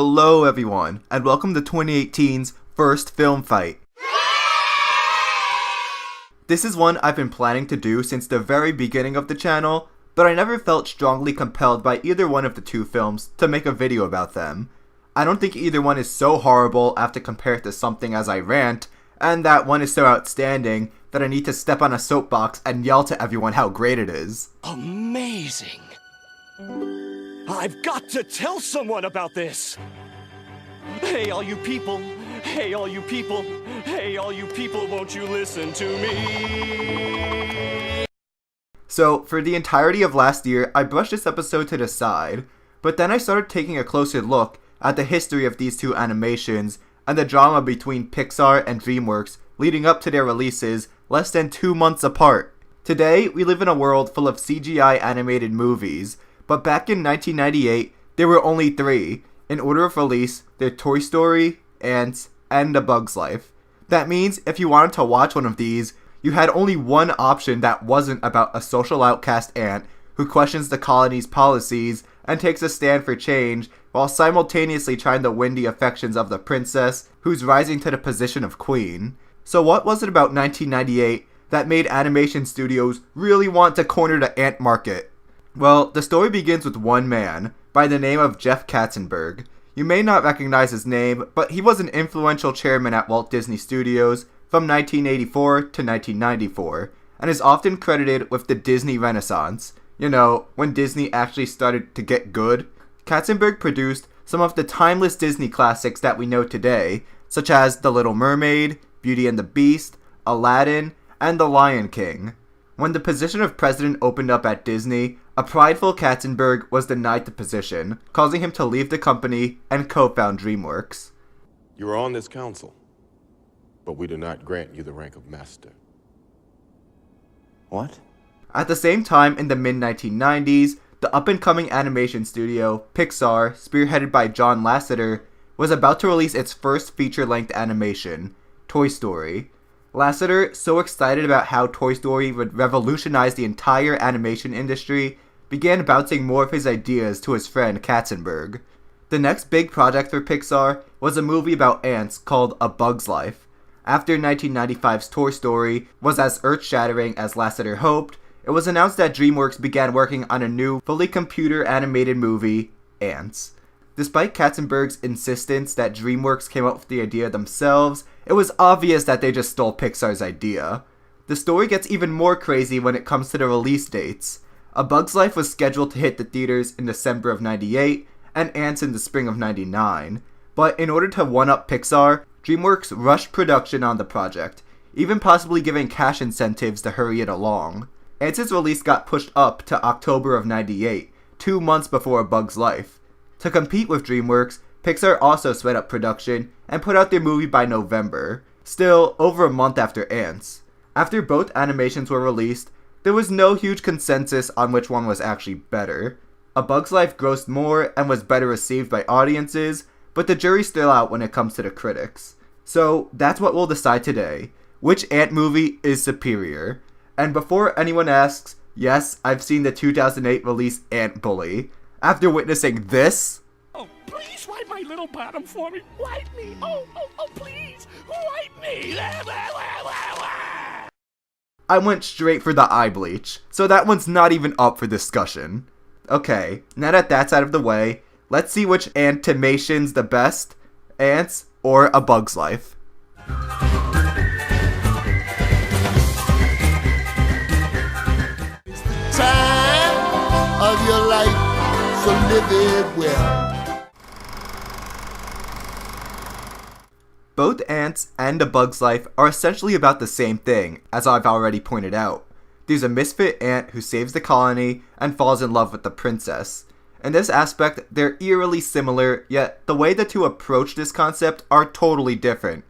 Hello everyone, and welcome to 2018's first film fight. This is one I've been planning to do since the very beginning of the channel, but I never felt strongly compelled by either one of the two films to make a video about them. I don't think either one is so horrible I have to compare it to something as I rant, and that one is so outstanding that I need to step on a soapbox and yell to everyone how great it is. Amazing! I've got to tell someone about this! Hey all you people, hey all you people, hey all you people, won't you listen to me? So, for the entirety of last year, I brushed this episode to the side, but then I started taking a closer look at the history of these two animations and the drama between Pixar and Dreamworks leading up to their releases less than 2 months apart. Today, we live in a world full of CGI animated movies, but back in 1998, there were only 3. In order of release, they're Toy Story, Antz, and A Bug's Life. That means if you wanted to watch one of these, you had only one option that wasn't about a social outcast ant who questions the colony's policies and takes a stand for change while simultaneously trying to win the affections of the princess who's rising to the position of queen. So what was it about 1998 that made animation studios really want to corner the ant market? Well, the story begins with one man, by the name of Jeff Katzenberg. You may not recognize his name, but he was an influential chairman at Walt Disney Studios from 1984 to 1994, and is often credited with the Disney Renaissance. You know, when Disney actually started to get good. Katzenberg produced some of the timeless Disney classics that we know today, such as The Little Mermaid, Beauty and the Beast, Aladdin, and The Lion King. When the position of president opened up at Disney, a prideful Katzenberg was denied the position, causing him to leave the company and co-found Dreamworks. You are on this council, but we do not grant you the rank of master. What? At the same time, in the mid-1990s, the up-and-coming animation studio, Pixar, spearheaded by John Lasseter, was about to release its first feature-length animation, Toy Story. Lasseter, so excited about how Toy Story would revolutionize the entire animation industry, began bouncing more of his ideas to his friend Katzenberg. The next big project for Pixar was a movie about ants called A Bug's Life. After 1995's Toy Story was as earth-shattering as Lasseter hoped, it was announced that Dreamworks began working on a new, fully computer-animated movie, Antz. Despite Katzenberg's insistence that Dreamworks came up with the idea themselves, it was obvious that they just stole Pixar's idea. The story gets even more crazy when it comes to the release dates. A Bug's Life was scheduled to hit the theaters in December of '98, and Antz in the spring of '99. But in order to one-up Pixar, Dreamworks rushed production on the project, even possibly giving cash incentives to hurry it along. Antz's release got pushed up to October of '98, 2 months before A Bug's Life. To compete with Dreamworks, Pixar also sped up production and put out their movie by November, still over a month after Antz. After both animations were released, there was no huge consensus on which one was actually better. A Bug's Life grossed more and was better received by audiences, but the jury's still out when it comes to the critics. So that's what we'll decide today. Which ant movie is superior? And before anyone asks, yes, I've seen the 2008 release Ant Bully. After witnessing this... Oh, please wipe my little bottom for me. Wipe me. Oh, please. Wipe me. I went straight for the eye bleach, so that one's not even up for discussion. Okay, now that that's out of the way, let's see which animation's the best, Antz or A Bug's Life. It's the time of your life, so live it well. Both Antz and A Bug's Life are essentially about the same thing, as I've already pointed out. There's a misfit ant who saves the colony and falls in love with the princess. In this aspect, they're eerily similar, yet the way the two approach this concept are totally different.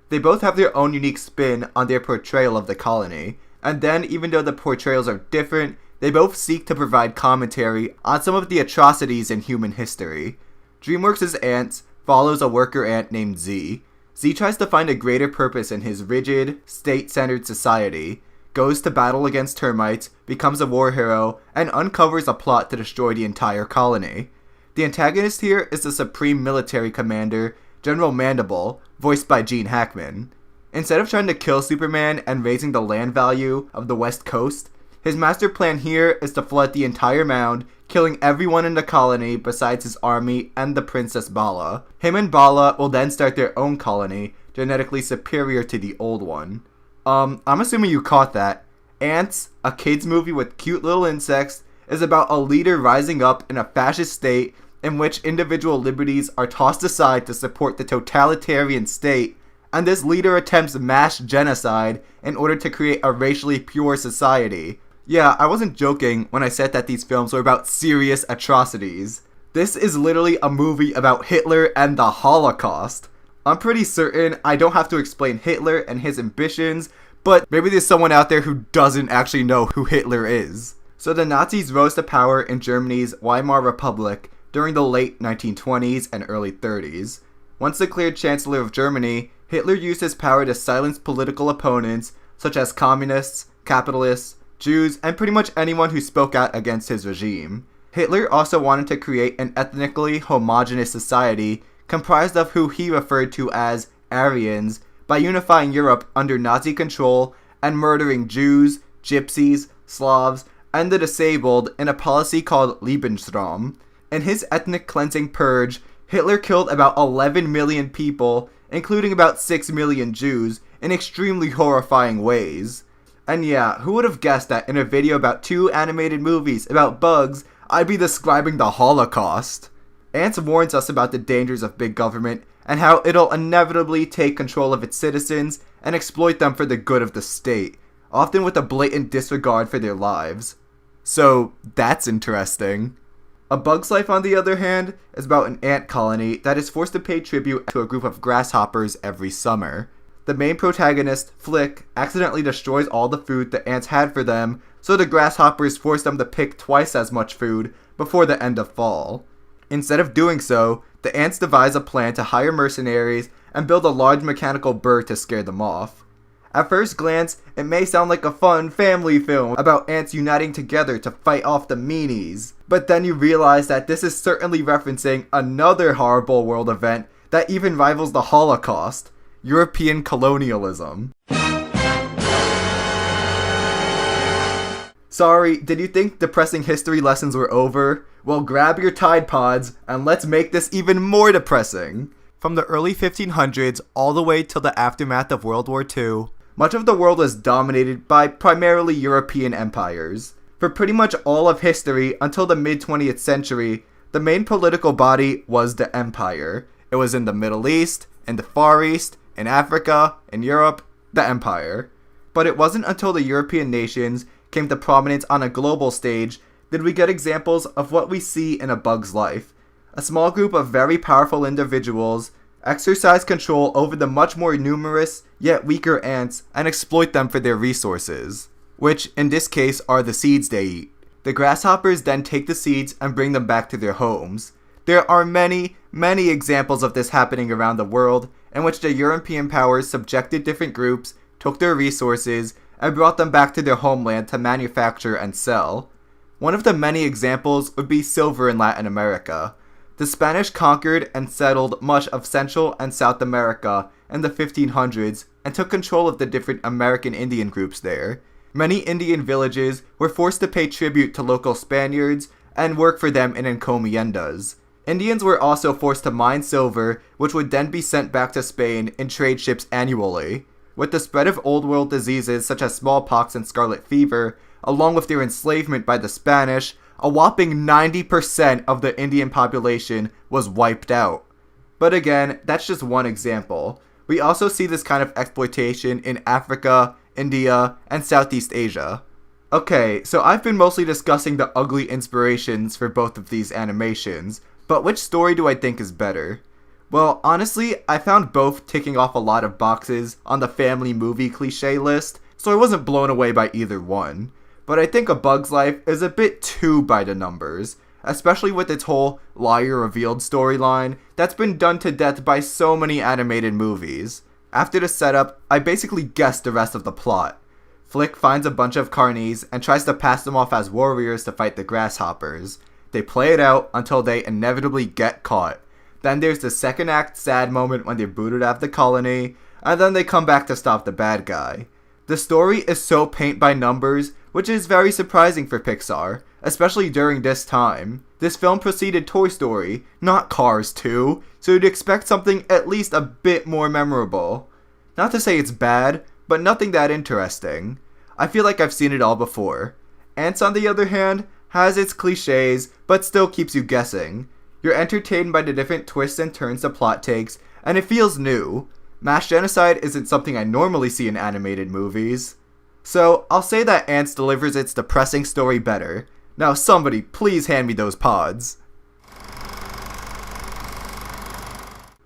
They both have their own unique spin on their portrayal of the colony, and then even though the portrayals are different, they both seek to provide commentary on some of the atrocities in human history. Dreamworks' Antz follows a worker ant named Z. Z tries to find a greater purpose in his rigid, state-centered society, goes to battle against termites, becomes a war hero, and uncovers a plot to destroy the entire colony. The antagonist here is the Supreme Military Commander, General Mandible, voiced by Gene Hackman. Instead of trying to kill Superman and raising the land value of the West Coast, his master plan here is to flood the entire mound, killing everyone in the colony besides his army and the Princess Bala. Him and Bala will then start their own colony, genetically superior to the old one. I'm assuming you caught that. Antz, a kids movie with cute little insects, is about a leader rising up in a fascist state in which individual liberties are tossed aside to support the totalitarian state, and this leader attempts mass genocide in order to create a racially pure society. Yeah, I wasn't joking when I said that these films were about serious atrocities. This is literally a movie about Hitler and the Holocaust. I'm pretty certain I don't have to explain Hitler and his ambitions, but maybe there's someone out there who doesn't actually know who Hitler is. So the Nazis rose to power in Germany's Weimar Republic during the late 1920s and early 30s. Once declared Chancellor of Germany, Hitler used his power to silence political opponents such as communists, capitalists, Jews, and pretty much anyone who spoke out against his regime. Hitler also wanted to create an ethnically homogeneous society comprised of who he referred to as Aryans by unifying Europe under Nazi control and murdering Jews, Gypsies, Slavs, and the disabled in a policy called Lebensraum. In his ethnic cleansing purge, Hitler killed about 11 million people, including about 6 million Jews, in extremely horrifying ways. And yeah, who would have guessed that in a video about 2 animated movies about bugs, I'd be describing the Holocaust? Antz warns us about the dangers of big government and how it'll inevitably take control of its citizens and exploit them for the good of the state, often with a blatant disregard for their lives. So, that's interesting. A Bug's Life, on the other hand, is about an ant colony that is forced to pay tribute to a group of grasshoppers every summer. The main protagonist, Flick, accidentally destroys all the food the ants had for them, so the grasshoppers force them to pick twice as much food before the end of fall. Instead of doing so, the ants devise a plan to hire mercenaries and build a large mechanical bird to scare them off. At first glance, it may sound like a fun family film about ants uniting together to fight off the meanies, but then you realize that this is certainly referencing another horrible world event that even rivals the Holocaust: European colonialism. Sorry, did you think depressing history lessons were over? Well, grab your Tide Pods and let's make this even more depressing. From the early 1500s all the way till the aftermath of World War II, much of the world was dominated by primarily European empires. For pretty much all of history until the mid-20th century, the main political body was the empire. It was in the Middle East, in the Far East, in Africa, in Europe, the empire. But it wasn't until the European nations came to prominence on a global stage did we get examples of what we see in A Bug's Life. A small group of very powerful individuals exercise control over the much more numerous yet weaker ants and exploit them for their resources, which in this case are the seeds they eat. The grasshoppers then take the seeds and bring them back to their homes. There are many examples of this happening around the world in which the European powers subjected different groups, took their resources, and brought them back to their homeland to manufacture and sell. One of the many examples would be silver in Latin America. The Spanish conquered and settled much of Central and South America in the 1500s and took control of the different American Indian groups there. Many Indian villages were forced to pay tribute to local Spaniards and work for them in encomiendas. Indians were also forced to mine silver, which would then be sent back to Spain in trade ships annually. With the spread of old world diseases such as smallpox and scarlet fever, along with their enslavement by the Spanish, a whopping 90% of the Indian population was wiped out. But again, that's just one example. We also see this kind of exploitation in Africa, India, and Southeast Asia. Okay, so I've been mostly discussing the ugly inspirations for both of these animations, but which story do I think is better? Well, honestly, I found both ticking off a lot of boxes on the family movie cliché list, so I wasn't blown away by either one. But I think A Bug's Life is a bit too by the numbers, especially with its whole liar revealed storyline that's been done to death by so many animated movies. After the setup, I basically guessed the rest of the plot. Flick finds a bunch of carnies and tries to pass them off as warriors to fight the grasshoppers. They play it out until they inevitably get caught. Then there's the second act sad moment when they're booted out of the colony, and then they come back to stop the bad guy. The story is so paint by numbers, which is very surprising for Pixar, especially during this time. This film preceded Toy Story, not Cars 2, so you'd expect something at least a bit more memorable. Not to say it's bad, but nothing that interesting. I feel like I've seen it all before. Antz, on the other hand, has its cliches, but still keeps you guessing. You're entertained by the different twists and turns the plot takes, and it feels new. Mass genocide isn't something I normally see in animated movies. So, I'll say that Antz delivers its depressing story better. Now somebody, please hand me those pods.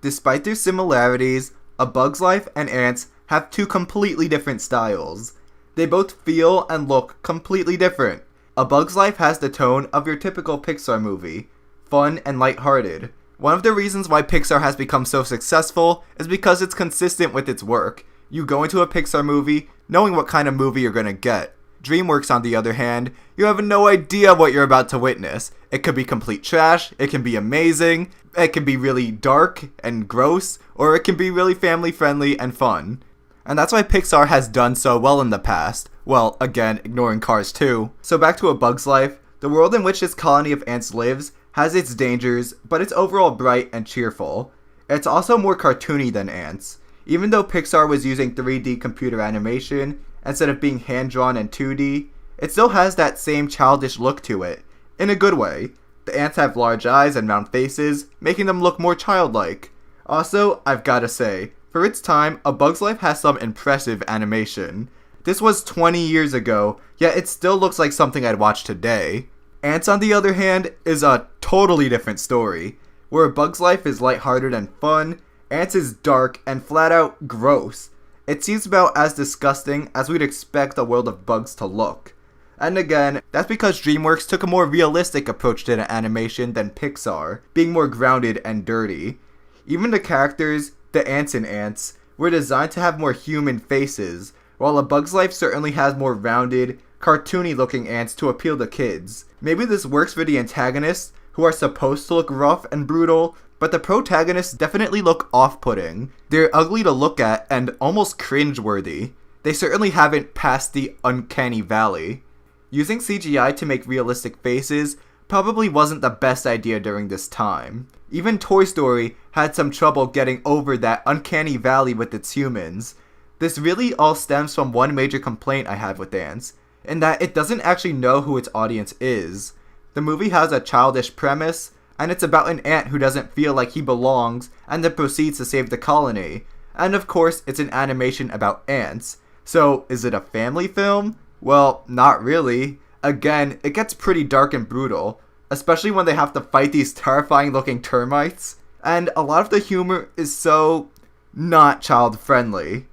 Despite their similarities, A Bug's Life and Antz have two completely different styles. They both feel and look completely different. A Bug's Life has the tone of your typical Pixar movie, fun and lighthearted. One of the reasons why Pixar has become so successful is because it's consistent with its work. You go into a Pixar movie knowing what kind of movie you're gonna get. Dreamworks, on the other hand, you have no idea what you're about to witness. It could be complete trash, it can be amazing, it can be really dark and gross, or it can be really family friendly and fun. And that's why Pixar has done so well in the past. Well, again, ignoring Cars 2. So back to A Bug's Life, the world in which this colony of ants lives has its dangers, but it's overall bright and cheerful. It's also more cartoony than Antz. Even though Pixar was using 3D computer animation instead of being hand-drawn and 2D, it still has that same childish look to it, in a good way. The ants have large eyes and round faces, making them look more childlike. Also, I've gotta say, for its time, A Bug's Life has some impressive animation. This was 20 years ago, yet it still looks like something I'd watch today. Antz, on the other hand, is a totally different story. Where A Bug's Life is lighthearted and fun, Antz is dark and flat out gross. It seems about as disgusting as we'd expect a world of bugs to look. And again, that's because Dreamworks took a more realistic approach to the animation than Pixar, being more grounded and dirty. Even the characters, the ants in Antz, were designed to have more human faces, while A Bug's Life certainly has more rounded, cartoony looking ants to appeal to kids. Maybe this works for the antagonists, who are supposed to look rough and brutal, but the protagonists definitely look off-putting. They're ugly to look at and almost cringe-worthy. They certainly haven't passed the uncanny valley. Using CGI to make realistic faces probably wasn't the best idea during this time. Even Toy Story had some trouble getting over that uncanny valley with its humans. This really all stems from one major complaint I have with Antz, in that it doesn't actually know who its audience is. The movie has a childish premise, and it's about an ant who doesn't feel like he belongs and then proceeds to save the colony. And of course, it's an animation about ants. So, is it a family film? Well, not really. Again, it gets pretty dark and brutal, especially when they have to fight these terrifying looking termites. And a lot of the humor is so not child friendly.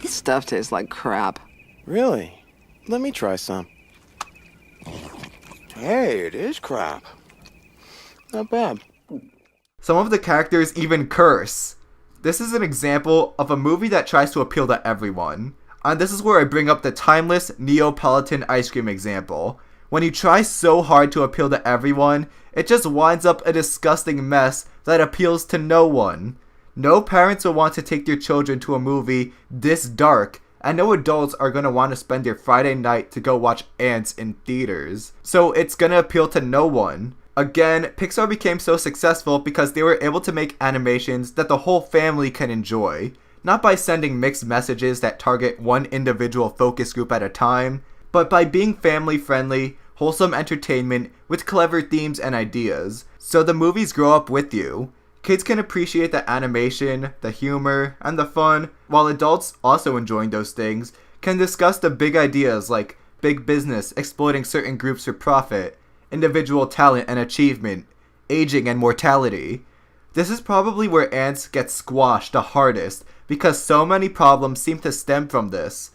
This stuff tastes like crap. Really? Let me try some. Hey, it is crap. Not bad. Some of the characters even curse. This is an example of a movie that tries to appeal to everyone. And this is where I bring up the timeless Neapolitan ice cream example. When you try so hard to appeal to everyone, it just winds up a disgusting mess that appeals to no one. No parents will want to take their children to a movie this dark, and no adults are going to want to spend their Friday night to go watch Antz in theaters. So it's going to appeal to no one. Again, Pixar became so successful because they were able to make animations that the whole family can enjoy. Not by sending mixed messages that target one individual focus group at a time, but by being family friendly, wholesome entertainment with clever themes and ideas. So the movies grow up with you. Kids can appreciate the animation, the humor, and the fun, while adults, also enjoying those things, can discuss the big ideas like big business exploiting certain groups for profit, individual talent and achievement, aging and mortality. This is probably where Antz gets squashed the hardest, because so many problems seem to stem from this.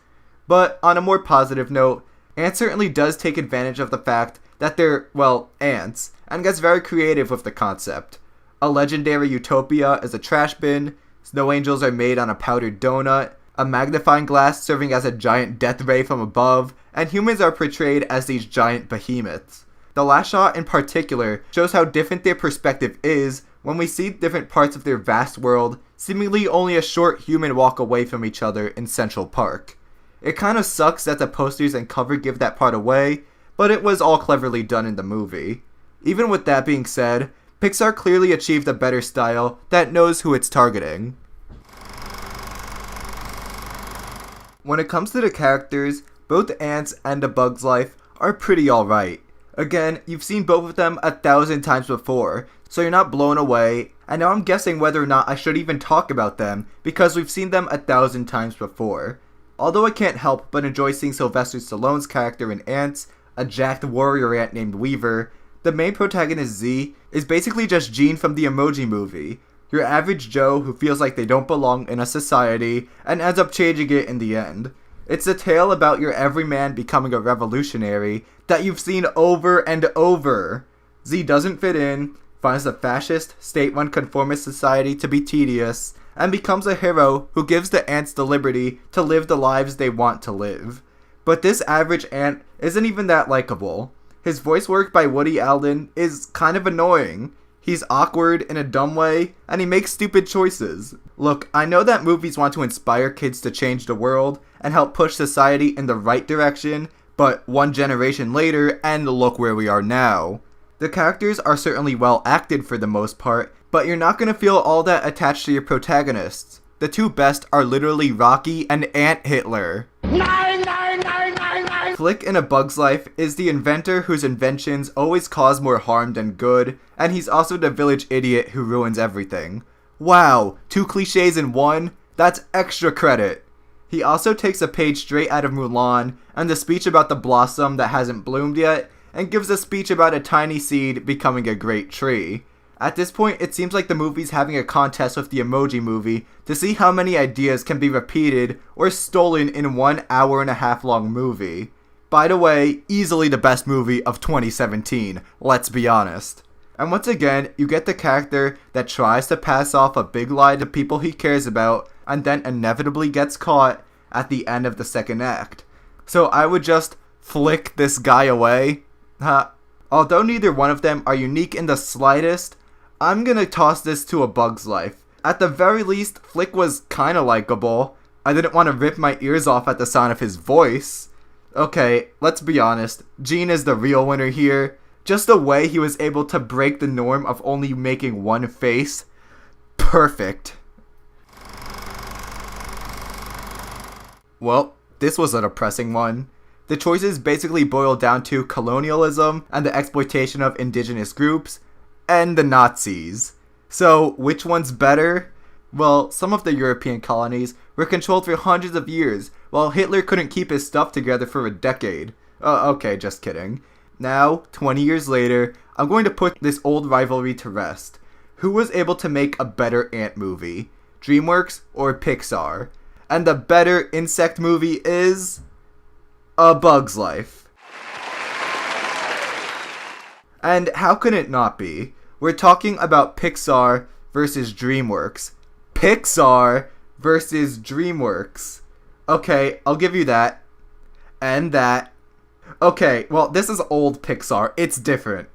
But on a more positive note, Antz certainly does take advantage of the fact that they're, well, ants, and gets very creative with the concept. A legendary utopia is a trash bin, snow angels are made on a powdered donut, a magnifying glass serving as a giant death ray from above, and humans are portrayed as these giant behemoths. The last shot in particular shows how different their perspective is when we see different parts of their vast world, seemingly only a short human walk away from each other in Central Park. It kinda sucks that the posters and cover give that part away, but it was all cleverly done in the movie. Even with that being said, Pixar clearly achieved a better style that knows who it's targeting. When it comes to the characters, both Antz and A Bug's Life are pretty alright. Again, you've seen both of them 1,000 times before, so you're not blown away, and now I'm guessing whether or not I should even talk about them, because we've seen them 1,000 times before. Although I can't help but enjoy seeing Sylvester Stallone's character in Antz, a jacked warrior ant named Weaver, the main protagonist Z is basically just Gene from the Emoji Movie, your average Joe who feels like they don't belong in a society and ends up changing it in the end. It's a tale about your everyman becoming a revolutionary that you've seen over and over. Z doesn't fit in, finds the fascist, state-run conformist society to be tedious, and becomes a hero who gives the ants the liberty to live the lives they want to live. But this average ant isn't even that likable. His voice work by Woody Allen is kind of annoying. He's awkward in a dumb way, and he makes stupid choices. Look, I know that movies want to inspire kids to change the world and help push society in the right direction, but one generation later, and look where we are now. The characters are certainly well acted for the most part, but you're not going to feel all that attached to your protagonists. The two best are literally Rocky and Ant Hitler. Flick in A Bug's Life is the inventor whose inventions always cause more harm than good, and he's also the village idiot who ruins everything. Wow, 2 cliches in one? That's extra credit. He also takes a page straight out of Mulan and the speech about the blossom that hasn't bloomed yet, and gives a speech about a tiny seed becoming a great tree. At this point, it seems like the movie's having a contest with the Emoji Movie to see how many ideas can be repeated or stolen in 1 hour-and-a-half long movie. By the way, easily the best movie of 2017, let's be honest. And once again, you get the character that tries to pass off a big lie to people he cares about, and then inevitably gets caught at the end of the second act. So I would just flick this guy away. Although neither one of them are unique in the slightest, I'm gonna toss this to A Bug's Life. At the very least, Flick was kinda likable. I didn't want to rip my ears off at the sound of his voice. Okay, let's be honest, Gene is the real winner here. Just the way he was able to break the norm of only making one face. Perfect. Well, this was a depressing one. The choices basically boil down to colonialism and the exploitation of indigenous groups, and the Nazis. So, which one's better? Well, some of the European colonies were controlled for hundreds of years, while Hitler couldn't keep his stuff together for a decade. Okay, just kidding. Now, 20 years later, I'm going to put this old rivalry to rest. Who was able to make a better ant movie? Dreamworks or Pixar? And the better insect movie is... A Bug's Life. And how can it not be? We're talking about Pixar versus Dreamworks. Pixar versus Dreamworks. Okay, I'll give you that. And that. Okay, well, this is old Pixar. It's different.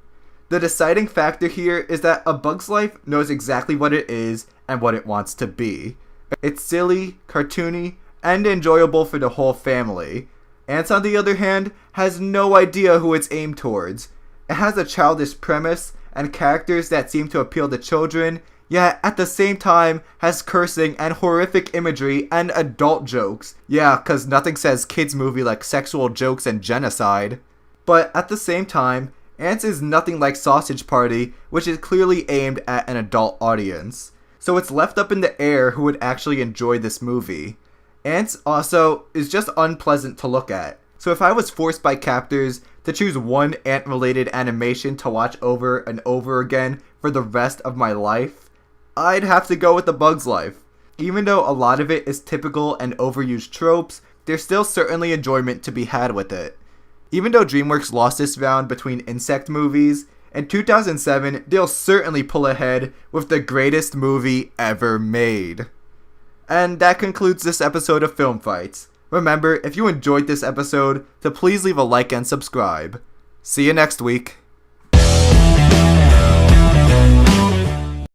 The deciding factor here is that A Bug's Life knows exactly what it is and what it wants to be. It's silly, cartoony, and enjoyable for the whole family. Antz, on the other hand, has no idea who it's aimed towards. It has a childish premise and characters that seem to appeal to children, yet at the same time has cursing and horrific imagery and adult jokes. Yeah, cause nothing says kids movie like sexual jokes and genocide. But at the same time, Antz is nothing like Sausage Party, which is clearly aimed at an adult audience. So it's left up in the air who would actually enjoy this movie. Antz also is just unpleasant to look at. So if I was forced by captors to choose one ant-related animation to watch over and over again for the rest of my life, I'd have to go with A Bug's Life. Even though a lot of it is typical and overused tropes, there's still certainly enjoyment to be had with it. Even though DreamWorks lost this round between insect movies, in 2007 they'll certainly pull ahead with the greatest movie ever made. And that concludes this episode of Film Fights. Remember, if you enjoyed this episode, to please leave a like and subscribe. See you next week.